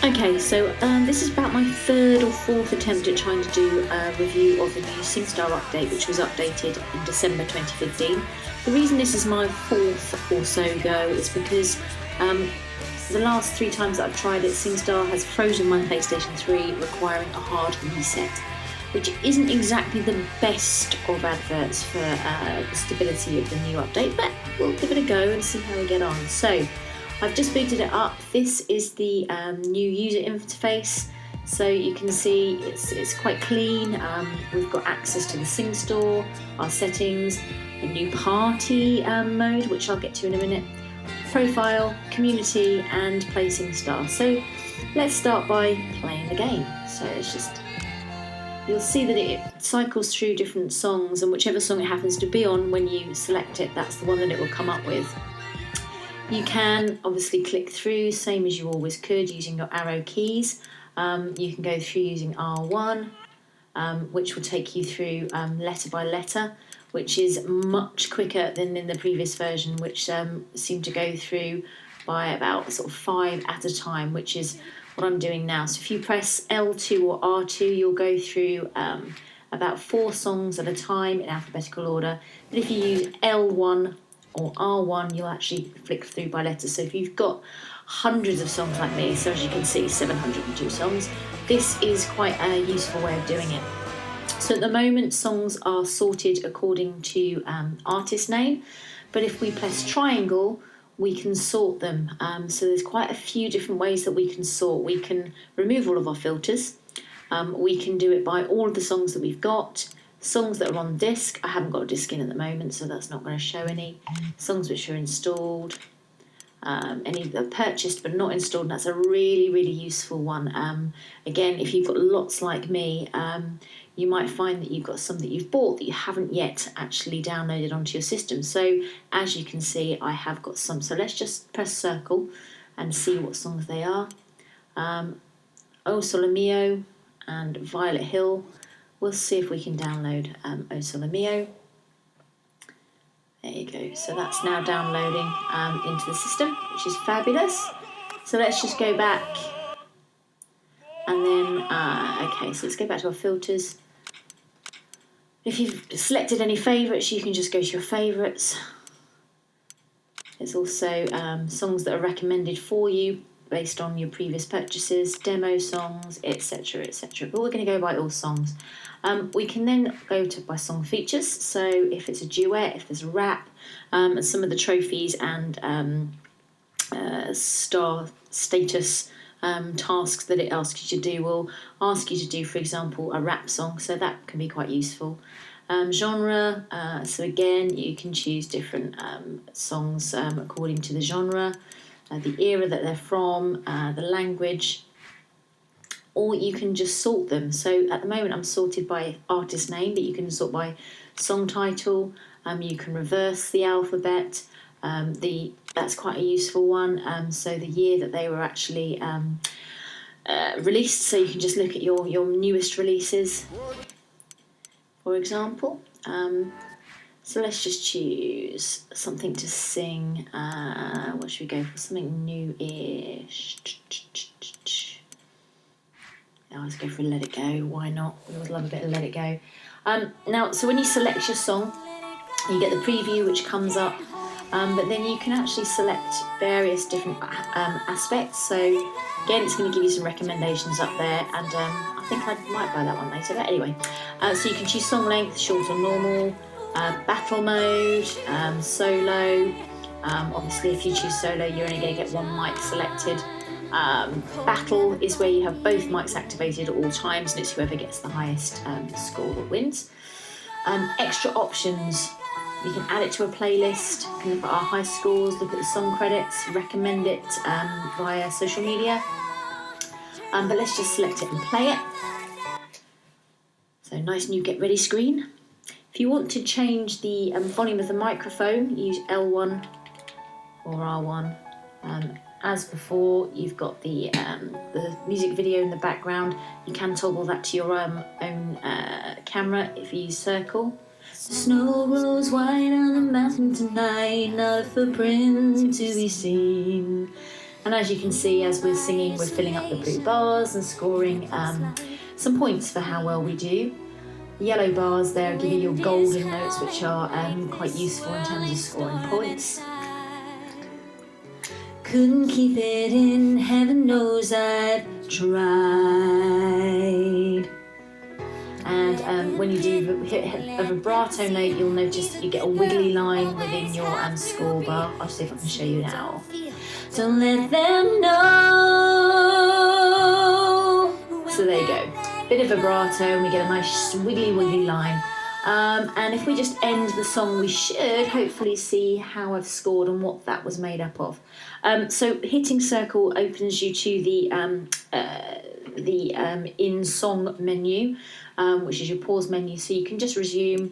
Okay, so this is about my third or fourth attempt at trying to do a review of the new SingStar update, which was updated in December 2015. The reason this is my fourth or so go is because the last 3 times that I've tried it, SingStar has frozen my PlayStation 3, requiring a hard reset, which isn't exactly the best of adverts for the stability of the new update, but we'll give it a go and see how we get on. So, I've just booted it up. This is the new user interface, so you can see it's quite clean. We've got access to the SingStore, our settings, a new party mode, which I'll get to in a minute, profile, community, and play SingStar. So let's start by playing the game. So it's just, you'll see that it cycles through different songs, and whichever song it happens to be on when you select it, that's the one that it will come up with. You can obviously click through, same as you always could, using your arrow keys. You can go through using R1, which will take you through letter by letter, which is much quicker than in the previous version, which seemed to go through by about sort of 5 at a time, which is what I'm doing now. So if you press L2 or R2, you'll go through about 4 songs at a time in alphabetical order. But if you use L1 or R1, you'll actually flick through by letter. So if you've got hundreds of songs like me, so as you can see, 702 songs, this is quite a useful way of doing it. So at the moment, songs are sorted according to artist name, but if we press triangle, we can sort them. So there's quite a few different ways that we can sort. We can remove all of our filters. We can do it by all of the songs that we've got. Songs that are on disc, I haven't got a disc in at the moment, so that's not going to show any. Songs which are installed, any that are purchased but not installed, and that's a really, really useful one. Again, if you've got lots like me, you might find that you've got some that you've bought that you haven't yet actually downloaded onto your system. So as you can see, I have got some. So let's just press circle and see what songs they are. O Sole Mio and Violet Hill. We'll see if we can download O Sole Mio. There you go. So that's now downloading into the system, which is fabulous. So let's just go back. And then, okay, so let's go back to our filters. If you've selected any favourites, you can just go to your favourites. There's also songs that are recommended for you based on your previous purchases, demo songs, etc, etc. But we're going to go by all songs. We can then go to by song features. So if it's a duet, if there's a rap, and some of the trophies and star status tasks that it asks you to do will ask you to do, for example, a rap song. So that can be quite useful. Genre, so again, you can choose different songs according to the genre, the era that they're from, the language, or you can just sort them. So at the moment I'm sorted by artist name, but you can sort by song title. You can reverse the alphabet. That's quite a useful one. So the year that they were actually released, so you can just look at your newest releases, for example. So let's just choose something to sing. What should we go for? Something new-ish. Let's go for Let It Go. Why not? We always love a bit of Let It Go. Now, so when you select your song, you get the preview which comes up, but then you can actually select various different aspects. So again, it's going to give you some recommendations up there, and I think I might buy that one later. But anyway, so you can choose song length, short or normal, battle mode, solo. Obviously, if you choose solo, you're only going to get one mic selected. Battle is where you have both mics activated at all times, and it's whoever gets the highest score that wins. Extra options. You can add it to a playlist, you can look at our high scores, look at the song credits, recommend it via social media. But let's just select it and play it. So nice new get ready screen. If you want to change the volume of the microphone, use L1 or R1. As before, you've got the music video in the background. You can toggle that to your own camera if you use circle. The snow rolls white on the mountain tonight, not a footprint to be seen. And as you can see, as we're singing, we're filling up the blue bars and scoring some points for how well we do. The yellow bars there give you your golden notes, which are quite useful in terms of scoring points. Couldn't keep it in, heaven knows I've tried. And when you do hit a vibrato note, you'll notice that you get a wiggly line within your score bar. I'll see if I can show you now. Don't let them know. So there you go. Bit of vibrato, and we get a nice wiggly line. And if we just end the song, we should hopefully see how I've scored and what that was made up of. So hitting circle opens you to the in song menu, which is your pause menu. So you can just resume.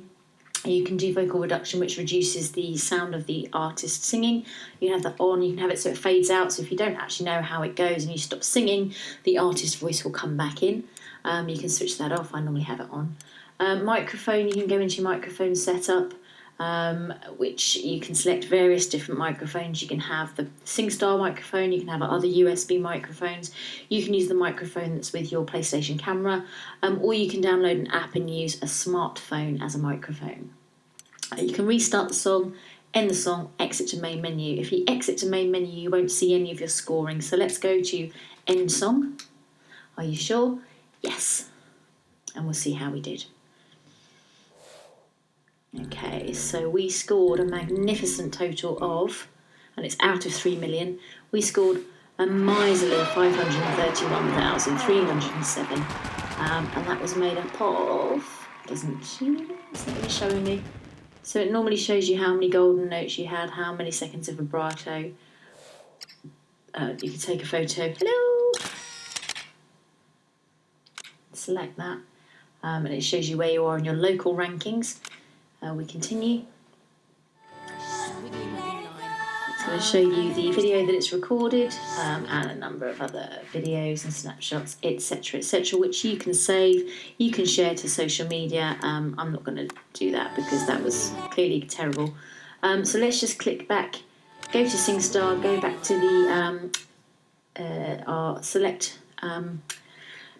You can do vocal reduction, which reduces the sound of the artist singing. You can have that on. You can have it so it fades out. So if you don't actually know how it goes and you stop singing, the artist's voice will come back in. You can switch that off. I normally have it on. Microphone, you can go into your microphone setup, which you can select various different microphones. You can have the SingStar microphone, you can have other USB microphones, you can use the microphone that's with your PlayStation camera, or you can download an app and use a smartphone as a microphone. You can restart the song, end the song, exit to main menu. If you exit to main menu, you won't see any of your scoring. So let's go to end song. Are you sure? Yes. And we'll see how we did. Okay, so we scored a magnificent total of, and it's out of 3 million, we scored a miserly 531,307. And that was made up of, it's not really showing me. So it normally shows you how many golden notes you had, how many seconds of vibrato. You can take a photo. Hello! Select that. And it shows you where you are in your local rankings. We continue. It's going to show you the video that it's recorded and a number of other videos and snapshots, etc., etc., which you can save, you can share to social media. I'm not going to do that because that was clearly terrible. So let's just click back, go to SingStar, go back to the our select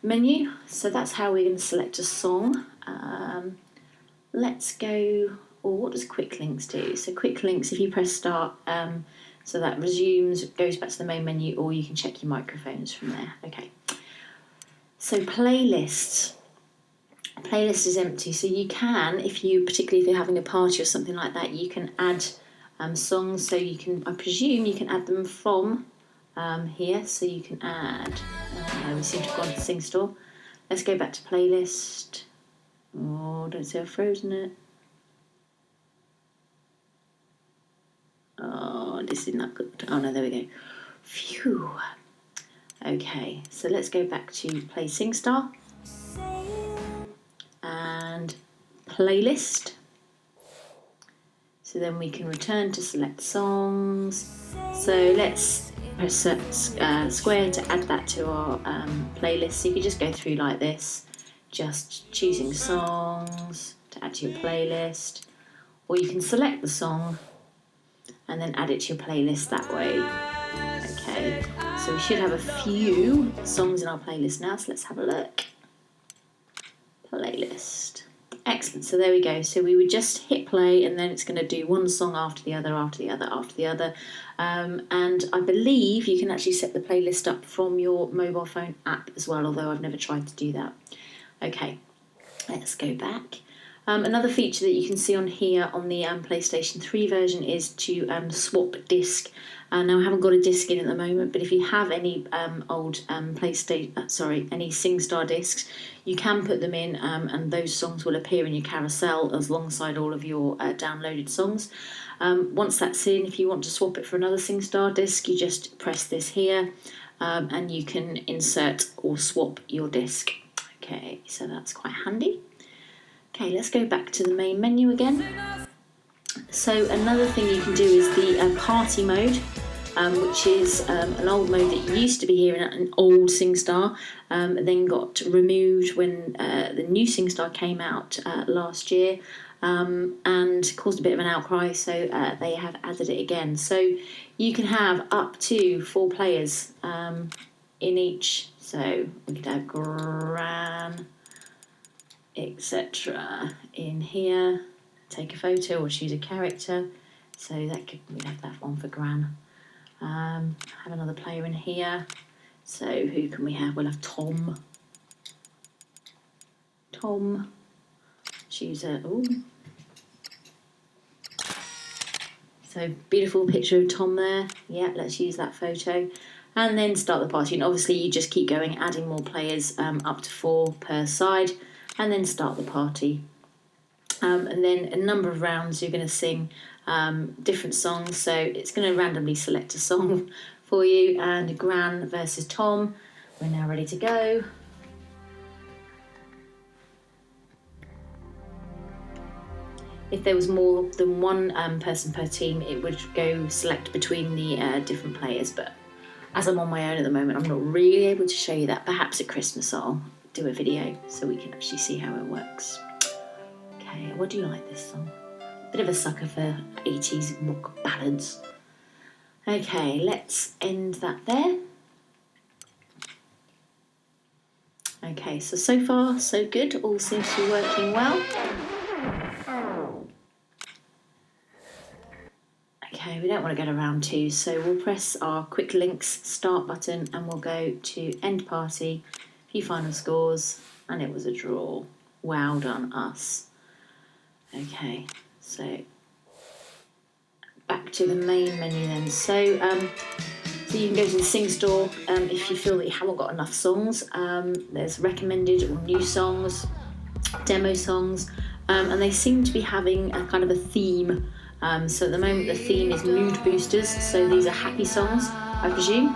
menu. So that's how we're going to select a song. Let's go, or what does quick links do? So quick links, if you press start, so that resumes, goes back to the main menu, or you can check your microphones from there. Okay. So playlists. Playlist is empty, so you can, particularly if you're having a party or something like that, you can add songs. So you can, I presume you can add them from here. So you can add, we seem to have gone to SingStar. Let's go back to playlist. Oh, don't say I've frozen it. Oh, this is not good. Oh no, there we go. Phew. Okay, so let's go back to play SingStar and playlist. So then we can return to select songs. So let's press square to add that to our playlist. So you can just go through like this, just choosing songs to add to your playlist, or you can select the song and then add it to your playlist that way. Okay, so we should have a few songs in our playlist now, so let's have a look. Playlist. Excellent, so there we go. So we would just hit play and then it's going to do one song after the other, after the other, after the other. And I believe you can actually set the playlist up from your mobile phone app as well, although I've never tried to do that. Okay, let's go back. Another feature that you can see on here on the PlayStation 3 version is to swap disc. Now I haven't got a disc in at the moment, but if you have any old any SingStar discs, you can put them in, and those songs will appear in your carousel alongside all of your downloaded songs. Once that's in, if you want to swap it for another SingStar disc, you just press this here, and you can insert or swap your disc. Okay, so that's quite handy. Okay, let's go back to the main menu again. So another thing you can do is the party mode, which is an old mode that used to be here in an old SingStar, then got removed when the new SingStar came out last year. and caused a bit of an outcry, so they have added it again. So you can have up to 4 players in each. So we could have Gran, etc. in here. Take a photo or choose a character. So we'd have that one for Gran. Have another player in here. So who can we have? We'll have Tom. Tom. Choose a. Ooh. So beautiful picture of Tom there. Yeah, let's use that photo. And then start the party. And obviously you just keep going, adding more players up to 4 per side. And then start the party. And then a number of rounds you're going to sing different songs. So it's going to randomly select a song for you. And Gran versus Tom. We're now ready to go. If there was more than one person per team, it would go select between the different players. But as I'm on my own at the moment, I'm not really able to show you that. Perhaps at Christmas I'll do a video so we can actually see how it works. Okay, what do you like this song? Bit of a sucker for 80s rock ballads. Okay, let's end that there. Okay, so far so good. All seems to be working well. Okay, we don't want to go to round 2, so we'll press our quick links start button and we'll go to end party, view final scores, and it was a draw. Well done us. Okay, so back to the main menu then. So you can go to the Sing Store if you feel that you haven't got enough songs. There's recommended or new songs, demo songs, and they seem to be having a kind of a theme. So at the moment the theme is mood boosters, so these are happy songs, I presume.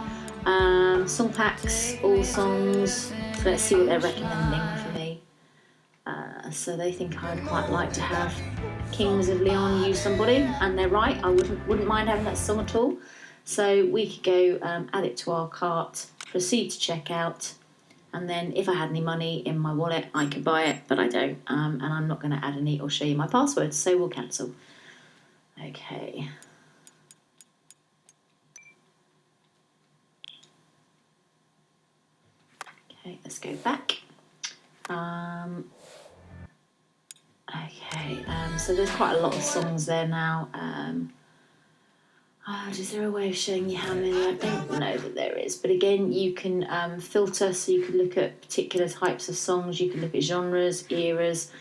Song packs, all songs, so let's see what they're recommending for me. So they think I'd quite like to have Kings of Leon, Use Somebody, and they're right, I wouldn't mind having that song at all. So we could go add it to our cart, proceed to checkout, and then if I had any money in my wallet I could buy it, but I don't, and I'm not going to add any or show you my password, so we'll cancel. Okay. Okay, let's go back. Okay, so there's quite a lot of songs there now. Is there a way of showing you how many? I don't know that there is, but again, you can filter, so you can look at particular types of songs, you can look at genres, eras,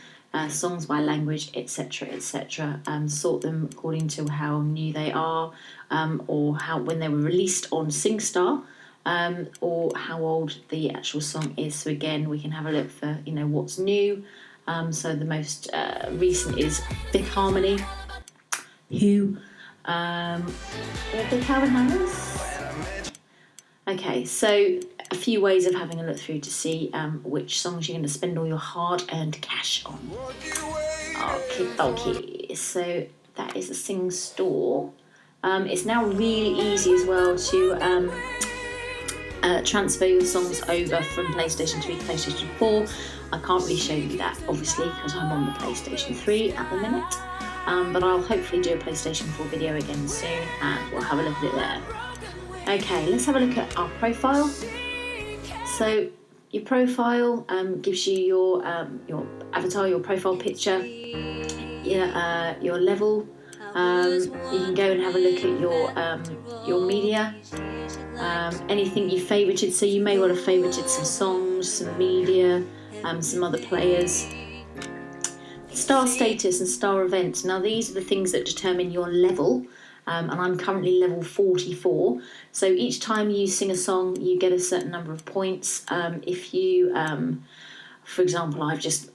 songs by language, etc., etc. Sort them according to how new they are, or when they were released on SingStar, or how old the actual song is. So again, we can have a look for what's new. So the most recent is Fifth Harmony, Who, Big Calvin Harris. Okay, so a few ways of having a look through to see which songs you're going to spend all your hard-earned cash on. Okay, so that is the Sing Store. It's now really easy as well to transfer your songs over from PlayStation 3 to PlayStation 4. I can't really show you that, obviously, because I'm on the PlayStation 3 at the minute. But I'll hopefully do a PlayStation 4 video again soon, and we'll have a look at it there. Okay, let's have a look at our profile. So your profile gives you your avatar, your profile picture, your level. You can go and have a look at your media, anything you favorited. So you may well have favorited some songs, some media, some other players. Star status and star events. Now these are the things that determine your level. And I'm currently level 44. So each time you sing a song, you get a certain number of points. If you, for example, I've just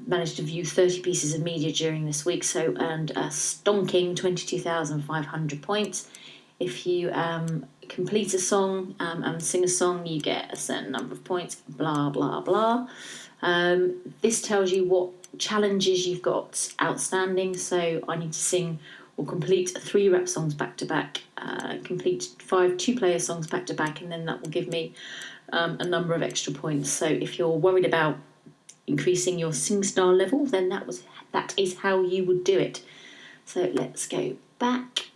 managed to view 30 pieces of media during this week, so earned a stonking 22,500 points. If you complete a song and sing a song, you get a certain number of points, blah, blah, blah. This tells you what challenges you've got outstanding. So I need to sing or complete 3 rep songs back to back, complete 5 2-player songs back to back, and then that will give me a number of extra points. So if you're worried about increasing your SingStar level, then that is how you would do it. So let's go back.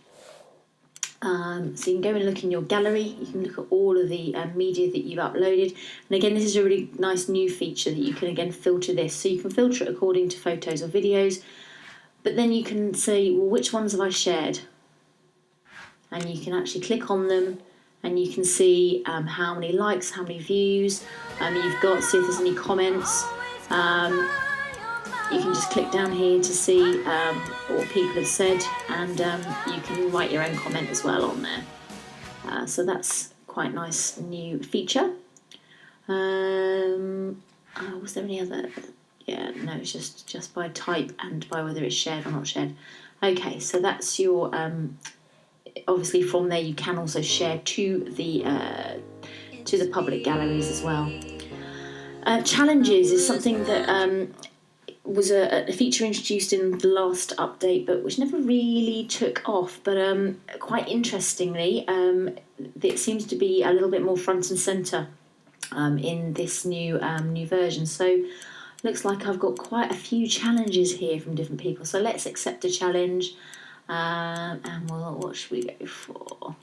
So you can go and look in your gallery. You can look at all of the media that you've uploaded. And again, this is a really nice new feature that you can again filter this. So you can filter it according to photos or videos, but then you can say, well, which ones have I shared? And you can actually click on them, and you can see how many likes, how many views you've got, see if there's any comments. You can just click down here to see what people have said, and you can write your own comment as well on there. So that's quite a nice new feature. Was there any other? Yeah, no, it's just by type and by whether it's shared or not shared. Okay, so that's your... obviously from there you can also share to the public galleries as well. Challenges is something that was a feature introduced in the last update, but which never really took off. But quite interestingly, it seems to be a little bit more front and centre in this new version. So looks like I've got quite a few challenges here from different people. So let's accept a challenge, and what should we go for?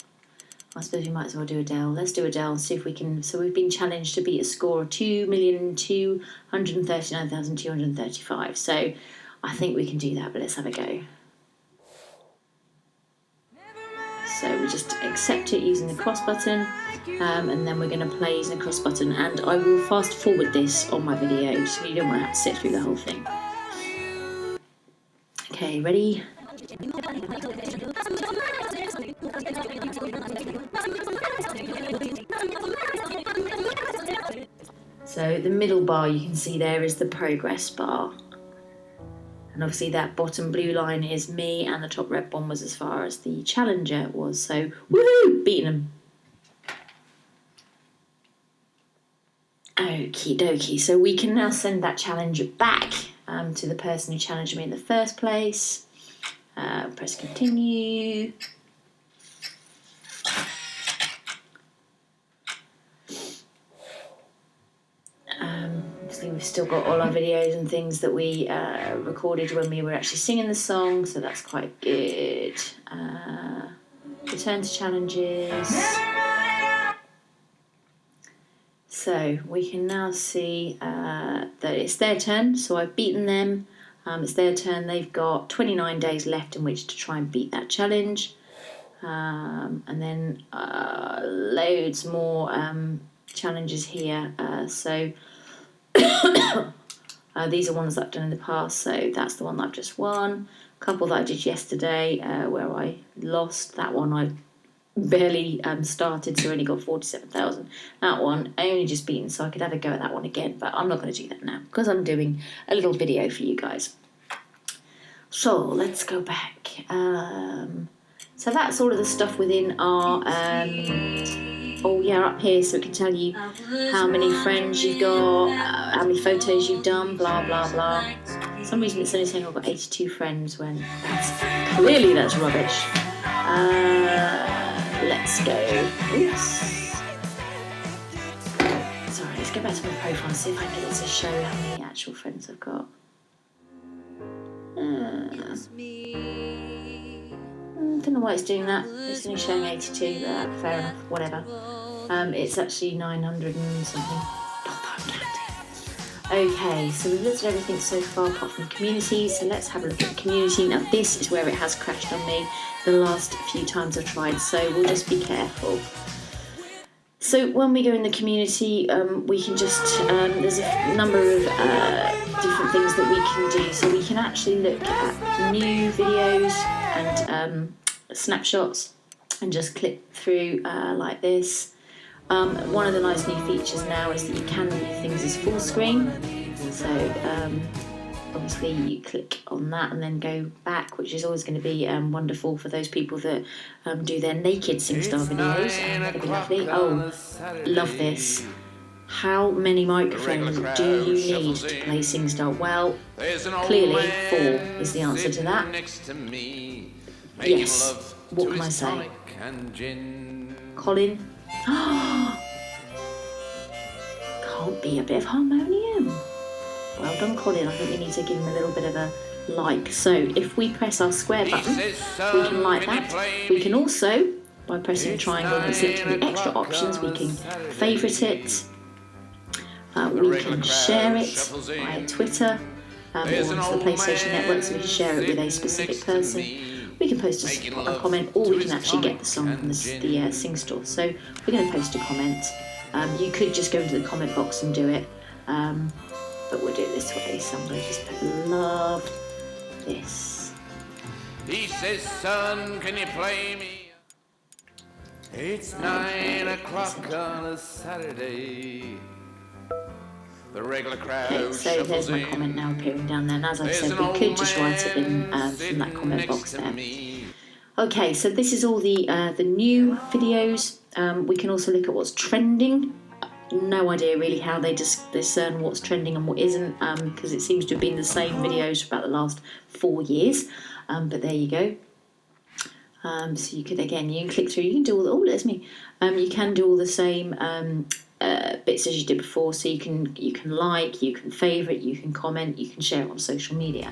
I suppose we might as well do Adele. Let's do Adele and see if we can. So we've been challenged to beat a score of 2,239,235. So I think we can do that, but let's have a go. So we just accept it using the cross button, and then we're going to play using the cross button. And I will fast forward this on my video, so you don't want to have to sit through the whole thing. Okay, ready? So the middle bar you can see there is the progress bar, and obviously that bottom blue line is me, and the top red one was as far as the challenger was. So woohoo, beating them. Okie dokie, so we can now send that challenger back to the person who challenged me in the first place. Press continue. Obviously we've still got all our videos and things that we recorded when we were actually singing the song, so that's quite good. Return to challenges. So we can now see that it's their turn, so I've beaten them. It's their turn. They've got 29 days left in which to try and beat that challenge. And then loads more challenges here. So these are ones that I've done in the past. So that's the one that I've just won. A couple that I did yesterday where I lost. That one I barely started, so I only got 47,000. That one I only just beaten, so I could have a go at that one again, but I'm not going to do that now because I'm doing a little video for you guys. So let's go back. So that's all of the stuff within our up here, so it can tell you how many friends you've got, how many photos you've done, blah blah blah. For some reason it's only saying I've got 82 friends when that's rubbish. Let's go. Oops. Sorry, let's go back to my profile and see if I can get it to show how many actual friends I've got. Don't know why it's doing that. It's only showing 82, but fair enough, whatever. It's actually 900 and something. Not that I'm counting. Okay, so we've looked at everything so far apart from the community, so let's have a look at the community. Now this is where it has crashed on me the last few times I've tried, so we'll just be careful. So when we go in the community, we can just, there's a number of different things that we can do. So we can actually look at new videos and snapshots and just click through like this. One of the nice new features now is that you can view things as full screen. So obviously you click on that and then go back, which is always going to be wonderful for those people that do their naked SingStar videos, and that'll be lovely. Oh, love this. How many microphones do you need to play SingStar? Well, clearly 4 is the answer to that. Yes, what can I say? Colin? Can't be a bit of harmonium. Well done, Colin. I think we need to give him a little bit of a like. So if we press our square button, we can like that. We can also, by pressing the triangle and selecting the extra options, we can favourite it. We can share it via Twitter or onto the PlayStation Network, so we can share it with a specific person. We can post a comment, or we can actually get the song from the SingStore. So we're going to post a comment. You could just go into the comment box and do it, but we'll do it this way. So I'm going to just put love this. He says, son, can you play me? It's 9 o'clock on a Saturday. The regular crowd. Okay, so there's my comment now appearing down there. And as I said, we could just write it in from that comment box there. Okay, so this is all the new videos. We can also look at what's trending. No idea really how they discern what's trending and what isn't, because it seems to have been the same videos for about the last 4 years. But there you go. So you could, again, you can click through. You can do all. Oh, there's me. You can do all the same bits as you did before. So you can like, you can favourite, you can comment, you can share it on social media.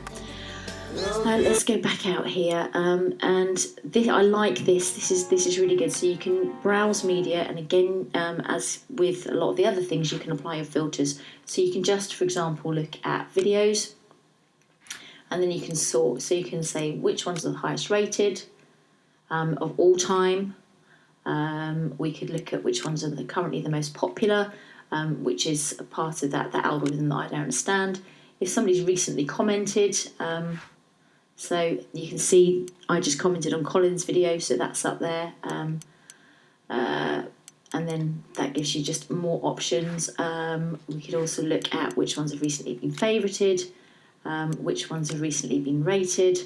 Let's go back out here, and this, I like this. This is really good. So you can browse media, and again, as with a lot of the other things, you can apply your filters. So you can just, for example, look at videos, and then you can sort. So you can say which ones are the highest rated of all time. We could look at which ones are currently the most popular, which is a part of that algorithm that I don't understand. If somebody's recently commented, so you can see I just commented on Colin's video, so that's up there. And then that gives you just more options. We could also look at which ones have recently been favourited, which ones have recently been rated.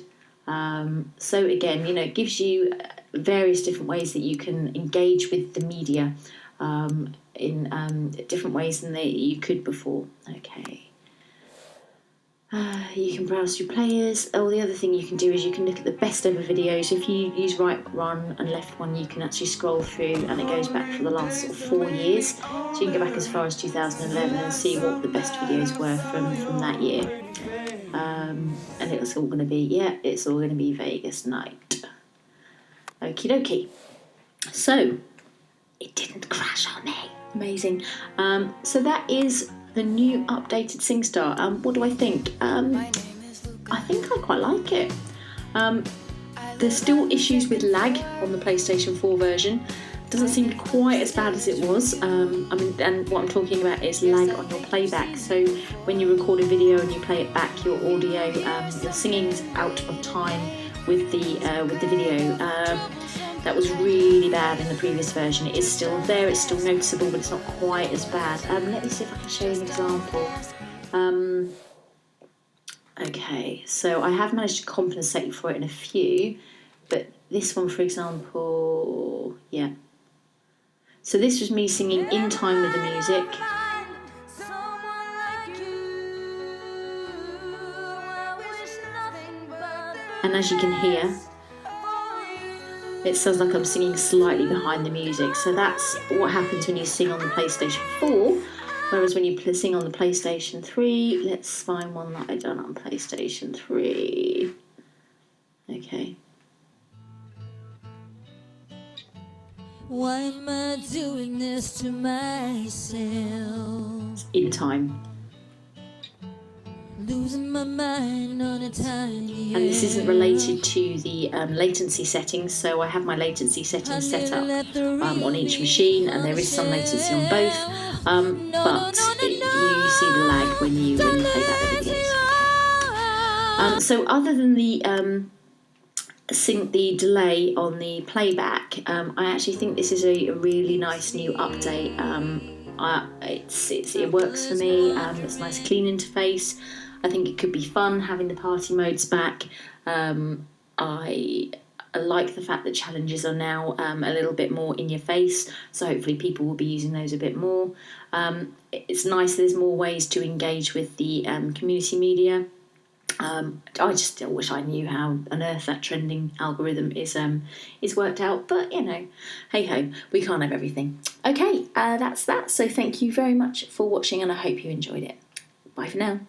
So again, it gives you various different ways that you can engage with the media in different ways than you could before. Okay. You can browse through players. Oh, the other thing you can do is you can look at the best ever videos. If you use right one and left one, you can actually scroll through, and it goes back for the last sort of 4 years. So you can go back as far as 2011 and see what the best videos were from that year. And it's all going to be Vegas night. Okie dokie. So it didn't crash on me. Amazing. So that is the new updated SingStar. What do I think? I think I quite like it. There's still issues with lag on the PlayStation 4 version. Doesn't seem quite as bad as it was. And what I'm talking about is lag on your playback. So when you record a video and you play it back, your audio, your singing's out of time with the video. That was really bad in the previous version. It is still there, it's still noticeable, but it's not quite as bad. Let me see if I can show you an example. Okay, so I have managed to compensate for it in a few, but this one, for example, yeah. So this was me singing in time with the music. And as you can hear, it sounds like I'm singing slightly behind the music. So that's what happens when you sing on the PlayStation 4. Whereas when you sing on the PlayStation 3, let's find one that I done on PlayStation 3. Okay. Why am I doing this to myself? In time. Losing my mind on a tiny. And this isn't related to the latency settings, so I have my latency settings set up on each machine, and there is some latency on both, but you see the lag when you play back the videos. So other than the delay on the playback, I actually think this is a really nice new update. It works for me. It's a nice clean interface. I think it could be fun having the party modes back. I like the fact that challenges are now a little bit more in your face, so hopefully people will be using those a bit more. It's nice there's more ways to engage with the community media. I just still wish I knew how on earth that trending algorithm is worked out, but hey ho, we can't have everything. Okay, that's that. So thank you very much for watching, and I hope you enjoyed it. Bye for now.